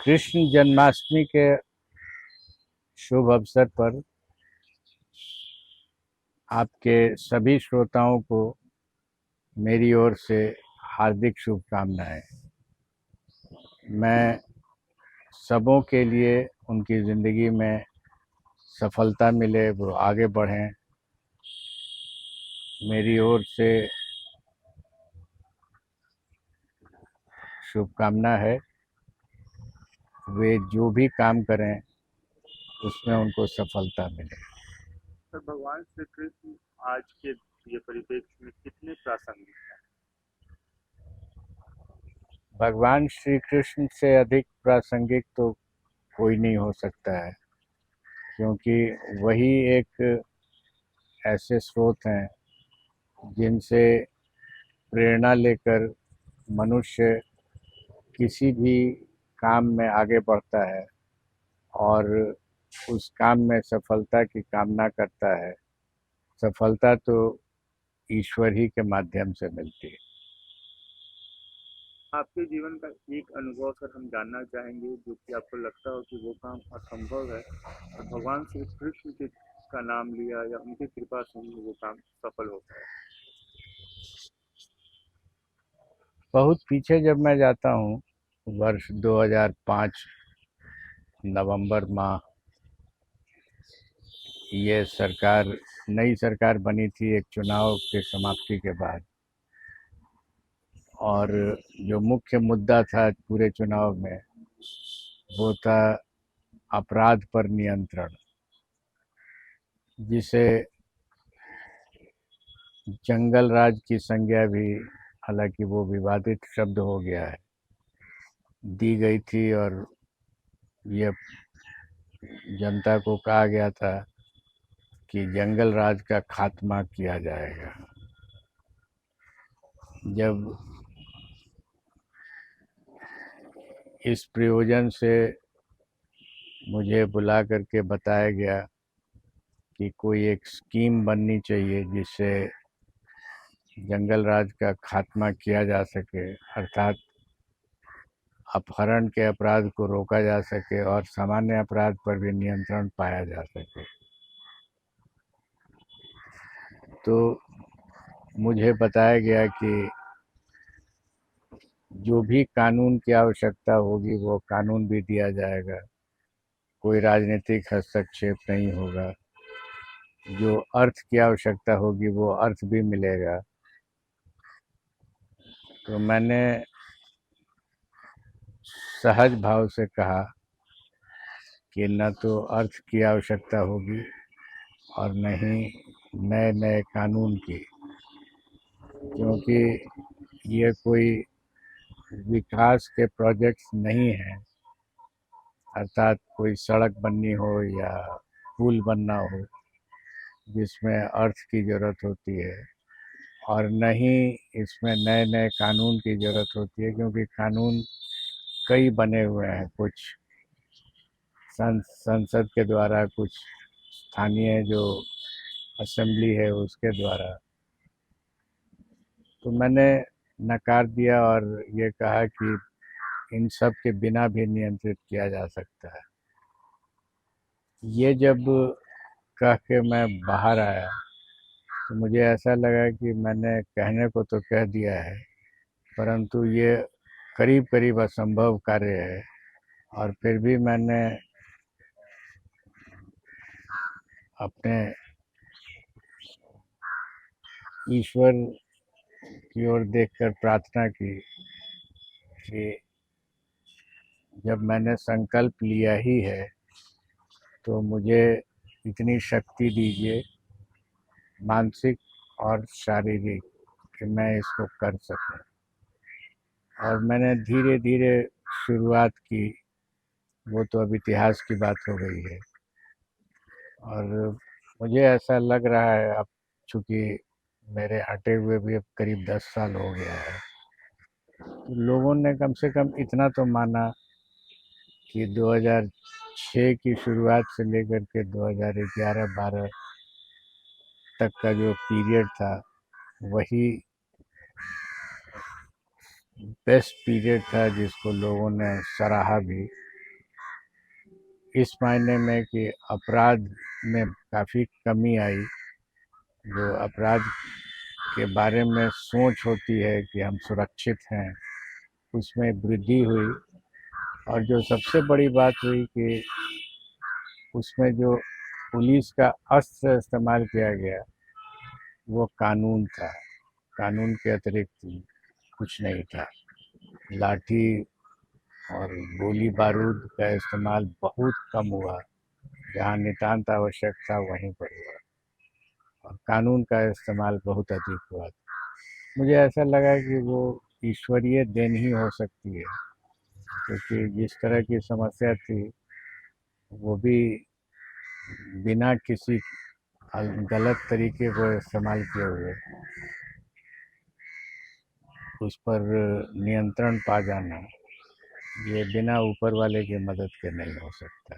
कृष्ण जन्माष्टमी के शुभ अवसर पर आपके सभी श्रोताओं को मेरी ओर से हार्दिक शुभकामनाएं। मैं सबों के लिए उनकी ज़िंदगी में सफलता मिले, वो आगे बढ़ें, मेरी ओर से शुभकामना है। वे जो भी काम करें उसमें उनको सफलता मिले। सर, भगवान श्री कृष्ण आज के ये परिप्रेक्ष्य में कितने प्रासंगिक हैं? भगवान श्री कृष्ण से अधिक प्रासंगिक तो कोई नहीं हो सकता है, क्योंकि वही एक ऐसे स्रोत हैं जिनसे प्रेरणा लेकर मनुष्य किसी भी काम में आगे बढ़ता है और उस काम में सफलता की कामना करता है। सफलता तो ईश्वर ही के माध्यम से मिलती है। आपके जीवन का एक अनुभव सर हम जानना चाहेंगे जो कि आपको लगता हो कि वो काम असंभव है और भगवान श्री कृष्ण के का नाम लिया या उनकी कृपा से ही वो काम सफल हो पाया। बहुत पीछे जब मैं जाता हूँ, वर्ष 2005 नवंबर माह, ये सरकार, नई सरकार बनी थी एक चुनाव के समाप्ति के बाद, और जो मुख्य मुद्दा था पूरे चुनाव में वो था अपराध पर नियंत्रण, जिसे जंगल राज की संज्ञा भी, हालांकि वो विवादित शब्द हो गया है, दी गई थी। और ये जनता को कहा गया था कि जंगल राज का खात्मा किया जाएगा। जब इस प्रयोजन से मुझे बुला करके बताया गया कि कोई एक स्कीम बननी चाहिए जिससे जंगल राज का खात्मा किया जा सके, अर्थात अपहरण के अपराध को रोका जा सके और सामान्य अपराध पर भी नियंत्रण पाया जा सके, तो मुझे बताया गया कि जो भी कानून की आवश्यकता होगी वो कानून भी दिया जाएगा, कोई राजनीतिक हस्तक्षेप नहीं होगा, जो अर्थ की आवश्यकता होगी वो अर्थ भी मिलेगा। तो मैंने सहज भाव से कहा कि न तो अर्थ की आवश्यकता होगी और न ही नए नए कानून की, क्योंकि ये कोई विकास के प्रोजेक्ट्स नहीं हैं, अर्थात कोई सड़क बननी हो या पुल बनना हो जिसमें अर्थ की ज़रूरत होती है, और न ही इसमें नए नए कानून की ज़रूरत होती है, क्योंकि कानून कई बने हुए हैं, कुछ संसद के द्वारा, कुछ स्थानीय जो असेंबली है उसके द्वारा। तो मैंने नकार दिया और ये कहा कि इन सब के बिना भी नियंत्रित किया जा सकता है। ये जब कह के मैं बाहर आया तो मुझे ऐसा लगा कि मैंने कहने को तो कह दिया है, परंतु ये करीब करीब असंभव कार्य है। और फिर भी मैंने अपने ईश्वर की ओर देखकर प्रार्थना की कि जब मैंने संकल्प लिया ही है तो मुझे इतनी शक्ति दीजिए, मानसिक और शारीरिक, कि मैं इसको कर सकूं। और मैंने धीरे धीरे शुरुआत की, वो तो अब इतिहास की बात हो गई है। और मुझे ऐसा लग रहा है अब, चूँकि मेरे हटे हुए भी अब करीब 10 साल हो गया है, तो लोगों ने कम से कम इतना तो माना कि 2006 की शुरुआत से लेकर के 2011-12 तक का जो पीरियड था वही बेस्ट पीरियड था, जिसको लोगों ने सराहा भी। इस मायने में कि अपराध में काफ़ी कमी आई। जो अपराध के बारे में सोच होती है कि हम सुरक्षित हैं, उसमें वृद्धि हुई। और जो सबसे बड़ी बात हुई कि उसमें जो पुलिस का अस्त्र इस्तेमाल किया गया वो कानून था, कानून के अतिरिक्त कुछ नहीं था। लाठी और गोली बारूद का इस्तेमाल बहुत कम हुआ, जहाँ नितांत आवश्यक था वहीं पर हुआ, और कानून का इस्तेमाल बहुत अधिक हुआ। मुझे ऐसा लगा कि वो ईश्वरीय देन ही हो सकती है, क्योंकि जिस तरह की समस्या थी वो भी बिना किसी गलत तरीके को इस्तेमाल किए हुए उस पर नियंत्रण पा जाना, ये बिना ऊपर वाले की मदद के नहीं हो सकता।